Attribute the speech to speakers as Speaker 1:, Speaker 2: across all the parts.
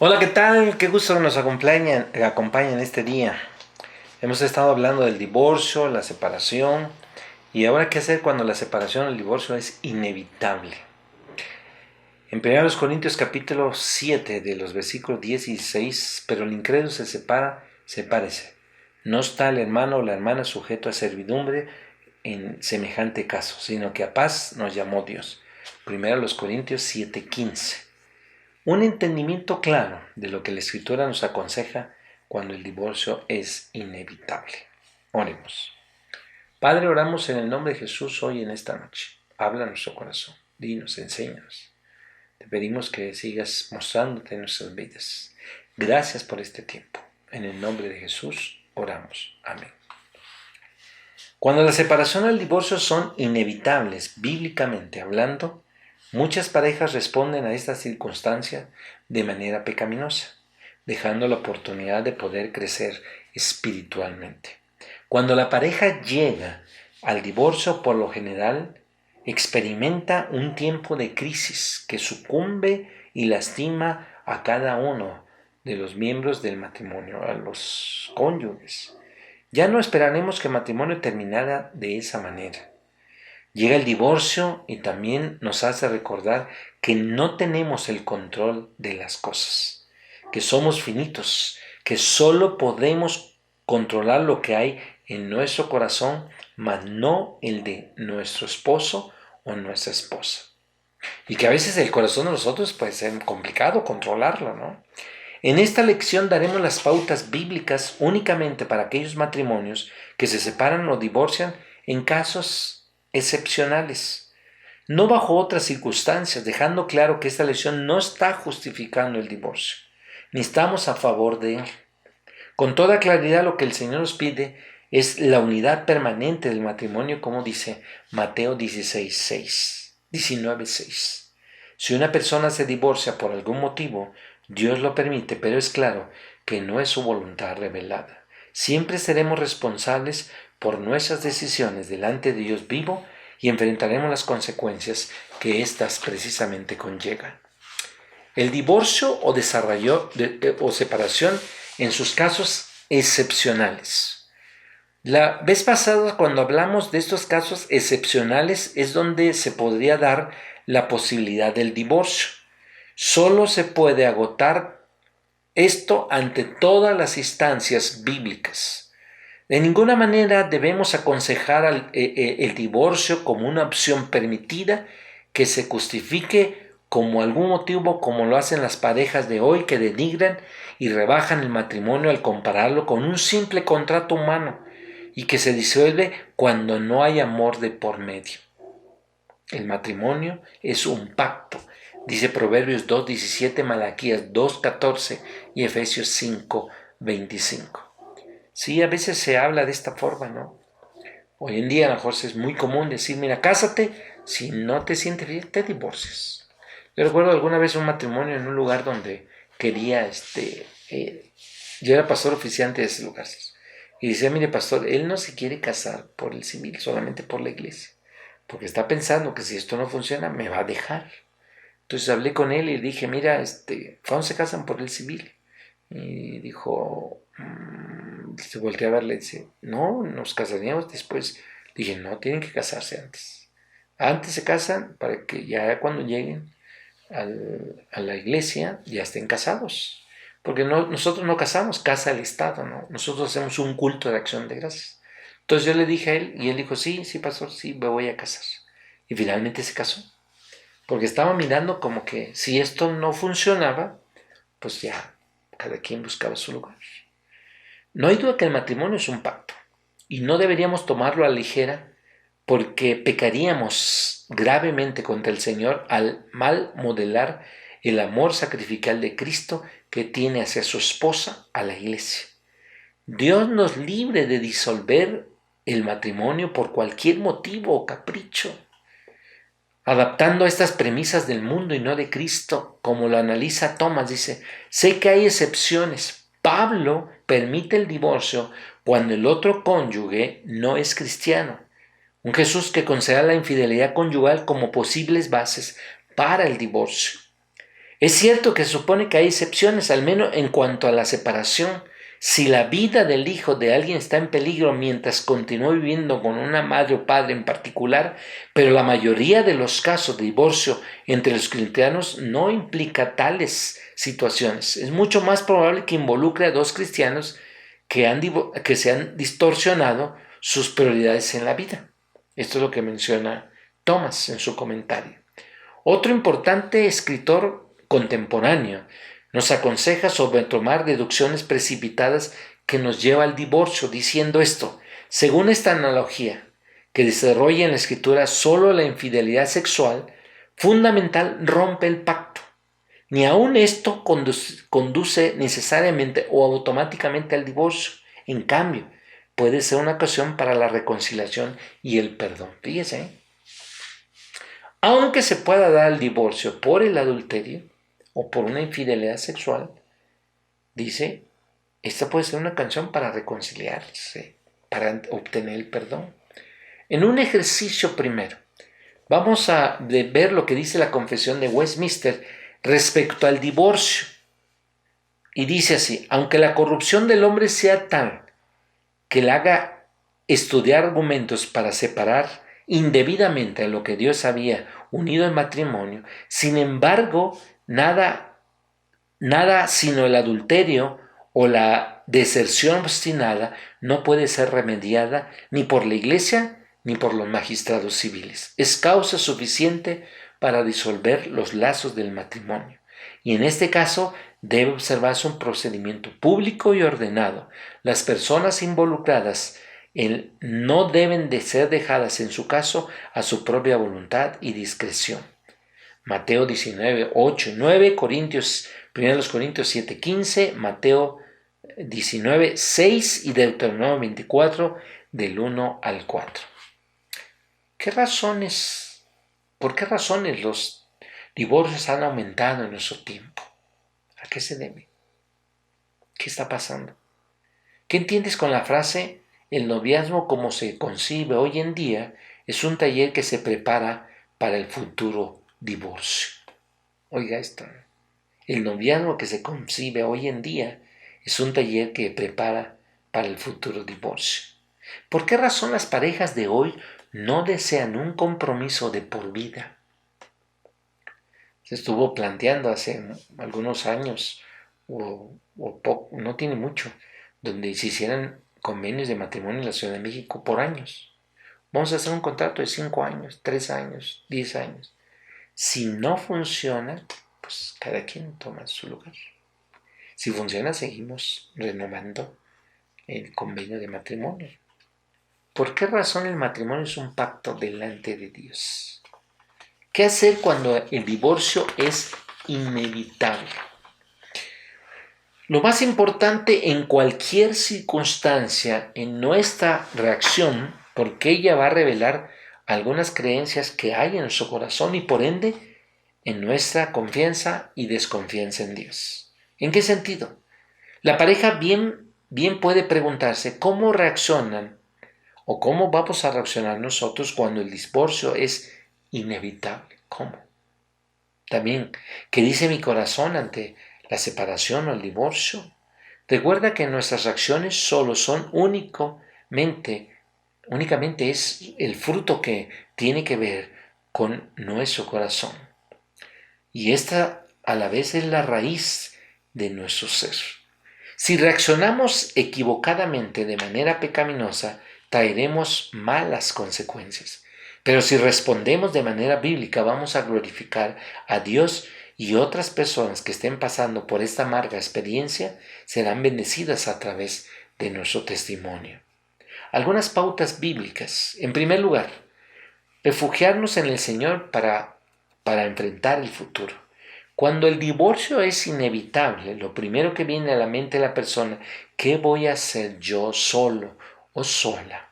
Speaker 1: Hola, ¿qué tal? Qué gusto que nos acompañen este día. Hemos estado hablando del divorcio, la separación y ahora qué hacer cuando la separación o el divorcio es inevitable. En 1 Corintios capítulo 7 de los versículos 10 y 16, pero el incrédulo se separa, sepárese. No está el hermano o la hermana sujeto a servidumbre en semejante caso, sino que a paz nos llamó Dios. 1 Corintios 7:15. Un entendimiento claro de lo que la Escritura nos aconseja cuando el divorcio es inevitable. Oremos. Padre, oramos en el nombre de Jesús hoy en esta noche. Habla a nuestro corazón. Dinos, enséñanos. Te pedimos que sigas mostrándote en nuestras vidas. Gracias por este tiempo. En el nombre de Jesús oramos. Amén. Cuando la separación y el divorcio son inevitables, bíblicamente hablando, muchas parejas responden a esta circunstancia de manera pecaminosa, dejando la oportunidad de poder crecer espiritualmente. Cuando la pareja llega al divorcio, por lo general, experimenta un tiempo de crisis que sucumbe y lastima a cada uno de los miembros del matrimonio, a los cónyuges. Ya no esperaremos que el matrimonio terminara de esa manera. Llega el divorcio y también nos hace recordar que no tenemos el control de las cosas, que somos finitos, que solo podemos controlar lo que hay en nuestro corazón, mas no el de nuestro esposo o nuestra esposa. Y que a veces el corazón de nosotros puede ser complicado controlarlo, ¿no? En esta lección daremos las pautas bíblicas únicamente para aquellos matrimonios que se separan o divorcian en casos excepcionales, no bajo otras circunstancias, dejando claro que esta lección no está justificando el divorcio, ni estamos a favor de él. Con toda claridad lo que el Señor nos pide es la unidad permanente del matrimonio, como dice Mateo 19:6. Si una persona se divorcia por algún motivo, Dios lo permite, pero es claro que no es su voluntad revelada. Siempre seremos responsables por nuestras decisiones delante de Dios vivo y enfrentaremos las consecuencias que éstas precisamente conllevan. El divorcio o separación en sus casos excepcionales. La vez pasada, cuando hablamos de estos casos excepcionales, es donde se podría dar la posibilidad del divorcio. Solo se puede agotar esto ante todas las instancias bíblicas. De ninguna manera debemos aconsejar el divorcio como una opción permitida que se justifique como algún motivo, como lo hacen las parejas de hoy que denigran y rebajan el matrimonio al compararlo con un simple contrato humano y que se disuelve cuando no hay amor de por medio. El matrimonio es un pacto, dice Proverbios 2:17, Malaquías 2:14 y Efesios 5:25. Sí, a veces se habla de esta forma, ¿no? Hoy en día a lo mejor es muy común decir, mira, cásate, si no te sientes bien, te divorcias. Yo recuerdo alguna vez un matrimonio en un lugar donde quería, yo era pastor oficiante de ese lugar, y decía, mire pastor, él no se quiere casar por el civil, solamente por la iglesia, porque está pensando que si esto no funciona, me va a dejar. Entonces hablé con él y le dije, mira, ¿cuándo se casan por el civil? Y dijo, se volteó a verle y dice, no, nos casaríamos después. Dije, no, tienen que casarse antes. Antes se casan para que ya cuando lleguen a la iglesia ya estén casados. Porque nosotros no casamos, casa el Estado, ¿no? Nosotros hacemos un culto de acción de gracias. Entonces yo le dije a él y él dijo, sí, pastor, sí, me voy a casar. Y finalmente se casó. Porque estaba mirando como que si esto no funcionaba, pues ya cada quien buscaba su lugar. No hay duda que el matrimonio es un pacto y no deberíamos tomarlo a la ligera porque pecaríamos gravemente contra el Señor al mal modelar el amor sacrificial de Cristo que tiene hacia su esposa, a la iglesia. Dios nos libre de disolver el matrimonio por cualquier motivo o capricho, adaptando a estas premisas del mundo y no de Cristo, como lo analiza Tomás. Dice, sé que hay excepciones. Pablo permite el divorcio cuando el otro cónyuge no es cristiano. Un Jesús que considera la infidelidad conyugal como posibles bases para el divorcio. Es cierto que se supone que hay excepciones, al menos en cuanto a la separación. Si la vida del hijo de alguien está en peligro mientras continúa viviendo con una madre o padre en particular, pero la mayoría de los casos de divorcio entre los cristianos no implica tales situaciones. Es mucho más probable que involucre a dos cristianos que se han distorsionado sus prioridades en la vida. Esto es lo que menciona Thomas en su comentario. Otro importante escritor contemporáneo nos aconseja sobre tomar deducciones precipitadas que nos lleva al divorcio, diciendo esto: según esta analogía que desarrolla en la escritura, solo la infidelidad sexual fundamental rompe el pacto. Ni aun esto conduce necesariamente o automáticamente al divorcio. En cambio, puede ser una ocasión para la reconciliación y el perdón. Fíjese, aunque se pueda dar el divorcio por el adulterio o por una infidelidad sexual, dice, esta puede ser una canción para reconciliarse, para obtener el perdón. En un ejercicio primero, vamos a ver lo que dice la Confesión de Westminster respecto al divorcio. Y dice así: aunque la corrupción del hombre sea tal que le haga estudiar argumentos para separar indebidamente a lo que Dios había unido en matrimonio, sin embargo, nada sino el adulterio o la deserción obstinada no puede ser remediada ni por la Iglesia ni por los magistrados civiles. Es causa suficiente para disolver los lazos del matrimonio. Y en este caso debe observarse un procedimiento público y ordenado. Las personas involucradas no deben de ser dejadas en su caso a su propia voluntad y discreción. Mateo 19, 8 y 9, 1 Corintios 7, 15, Mateo 19, 6 y Deuteronomio 24, del 1 al 4. ¿Por qué razones los divorcios han aumentado en nuestro tiempo? ¿A qué se debe? ¿Qué está pasando? ¿Qué entiendes con la frase: el noviazgo como se concibe hoy en día es un taller que se prepara para el futuro divorcio? Oiga esto. El noviazgo que se concibe hoy en día es un taller que prepara para el futuro divorcio. ¿Por qué razón las parejas de hoy no desean un compromiso de por vida? Se estuvo planteando hace algunos años, no tiene mucho, donde se hicieran convenios de matrimonio en la Ciudad de México por años. Vamos a hacer un contrato de 5 años, 3 años, 10 años. Si no funciona, pues cada quien toma su lugar. Si funciona, seguimos renovando el convenio de matrimonio. ¿Por qué razón el matrimonio es un pacto delante de Dios? ¿Qué hacer cuando el divorcio es inevitable? Lo más importante en cualquier circunstancia en nuestra reacción, porque ella va a revelar algunas creencias que hay en nuestro corazón y por ende en nuestra confianza y desconfianza en Dios. ¿En qué sentido? La pareja bien puede preguntarse cómo reaccionan o cómo vamos a reaccionar nosotros cuando el divorcio es inevitable. ¿Cómo? También, ¿qué dice mi corazón ante la separación o el divorcio? Recuerda que nuestras reacciones solo son únicamente es el fruto que tiene que ver con nuestro corazón. Y esta a la vez es la raíz de nuestro ser. Si reaccionamos equivocadamente de manera pecaminosa, traeremos malas consecuencias. Pero si respondemos de manera bíblica, vamos a glorificar a Dios, y otras personas que estén pasando por esta amarga experiencia serán bendecidas a través de nuestro testimonio. Algunas pautas bíblicas. En primer lugar, refugiarnos en el Señor para enfrentar el futuro. Cuando el divorcio es inevitable, lo primero que viene a la mente de la persona: ¿qué voy a hacer yo solo o sola?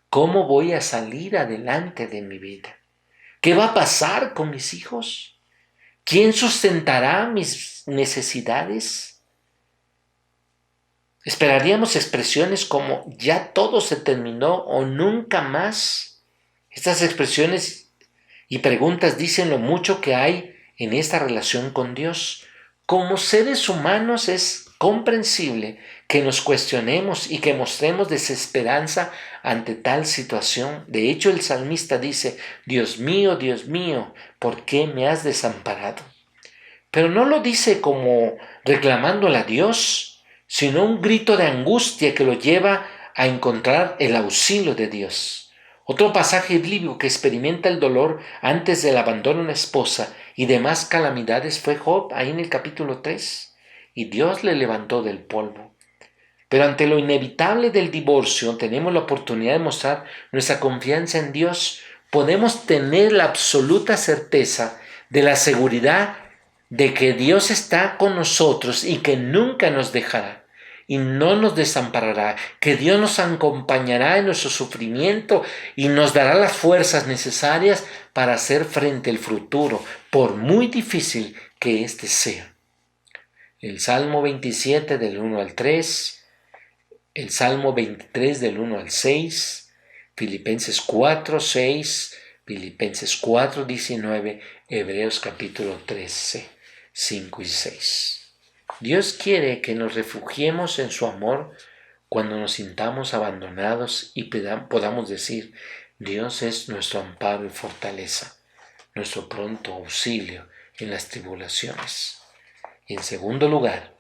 Speaker 1: ¿Cómo voy a salir adelante de mi vida? ¿Qué va a pasar con mis hijos? ¿Quién sustentará mis necesidades? Esperaríamos expresiones como «ya todo se terminó» o «nunca más». Estas expresiones y preguntas dicen lo mucho que hay en esta relación con Dios. Como seres humanos es comprensible que nos cuestionemos y que mostremos desesperanza ante tal situación. De hecho, el salmista dice: Dios mío, ¿por qué me has desamparado? Pero no lo dice como reclamándole a Dios, sino un grito de angustia que lo lleva a encontrar el auxilio de Dios. Otro pasaje bíblico que experimenta el dolor antes del abandono de una esposa y demás calamidades fue Job, ahí en el capítulo 3. Y Dios le levantó del polvo. Pero ante lo inevitable del divorcio, tenemos la oportunidad de mostrar nuestra confianza en Dios. Podemos tener la absoluta certeza de la seguridad de que Dios está con nosotros y que nunca nos dejará y no nos desamparará, que Dios nos acompañará en nuestro sufrimiento y nos dará las fuerzas necesarias para hacer frente al futuro, por muy difícil que éste sea. El Salmo 27 del 1 al 3, el Salmo 23 del 1 al 6, Filipenses 4, 6, Filipenses 4, 19, Hebreos capítulo 13, 5 y 6. Dios quiere que nos refugiemos en su amor cuando nos sintamos abandonados y podamos decir: Dios es nuestro amparo y fortaleza, nuestro pronto auxilio en las tribulaciones. Y en segundo lugar,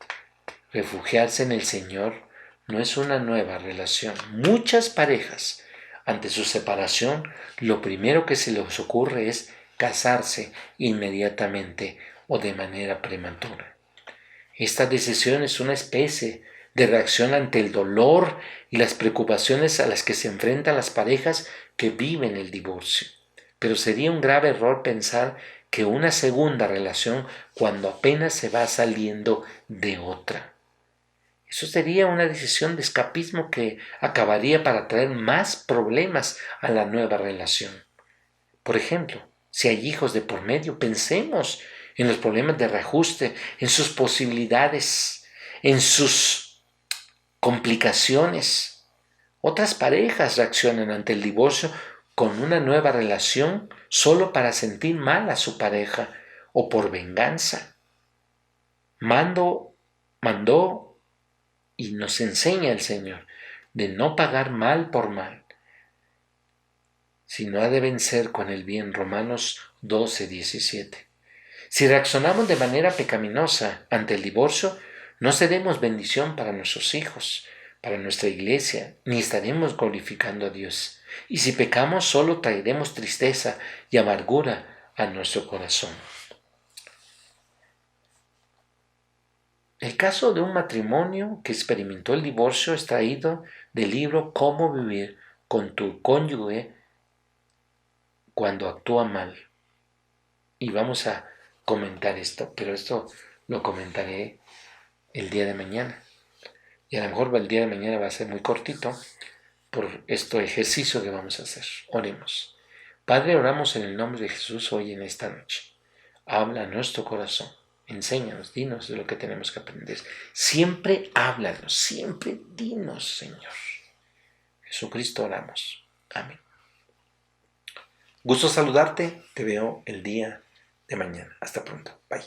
Speaker 1: refugiarse en el Señor no es una nueva relación. Muchas parejas, ante su separación, lo primero que se les ocurre es casarse inmediatamente o de manera prematura. Esta decisión es una especie de reacción ante el dolor y las preocupaciones a las que se enfrentan las parejas que viven el divorcio. Pero sería un grave error pensar que una segunda relación cuando apenas se va saliendo de otra. Eso sería una decisión de escapismo que acabaría para traer más problemas a la nueva relación. Por ejemplo, si hay hijos de por medio, pensemos en los problemas de reajuste, en sus posibilidades, en sus complicaciones. Otras parejas reaccionan ante el divorcio con una nueva relación solo para sentir mal a su pareja o por venganza. Mandó y nos enseña el Señor de no pagar mal por mal, sino ha de vencer con el bien. Romanos 12, 17. Si reaccionamos de manera pecaminosa ante el divorcio, no seremos bendición para nuestros hijos, para nuestra iglesia, ni estaremos glorificando a Dios. Y si pecamos, solo traeremos tristeza y amargura a nuestro corazón. El caso de un matrimonio que experimentó el divorcio es traído del libro Cómo vivir con tu cónyuge cuando actúa mal. Y vamos a comentar esto, pero esto lo comentaré el día de mañana. Y a lo mejor el día de mañana va a ser muy cortito por este ejercicio que vamos a hacer. Oremos. Padre, oramos en el nombre de Jesús hoy en esta noche. Habla a nuestro corazón. Enséñanos, dinos de lo que tenemos que aprender. Siempre háblanos, siempre dinos, Señor. Jesucristo oramos. Amén. Gusto saludarte. Te veo el día de mañana. Hasta pronto. Bye.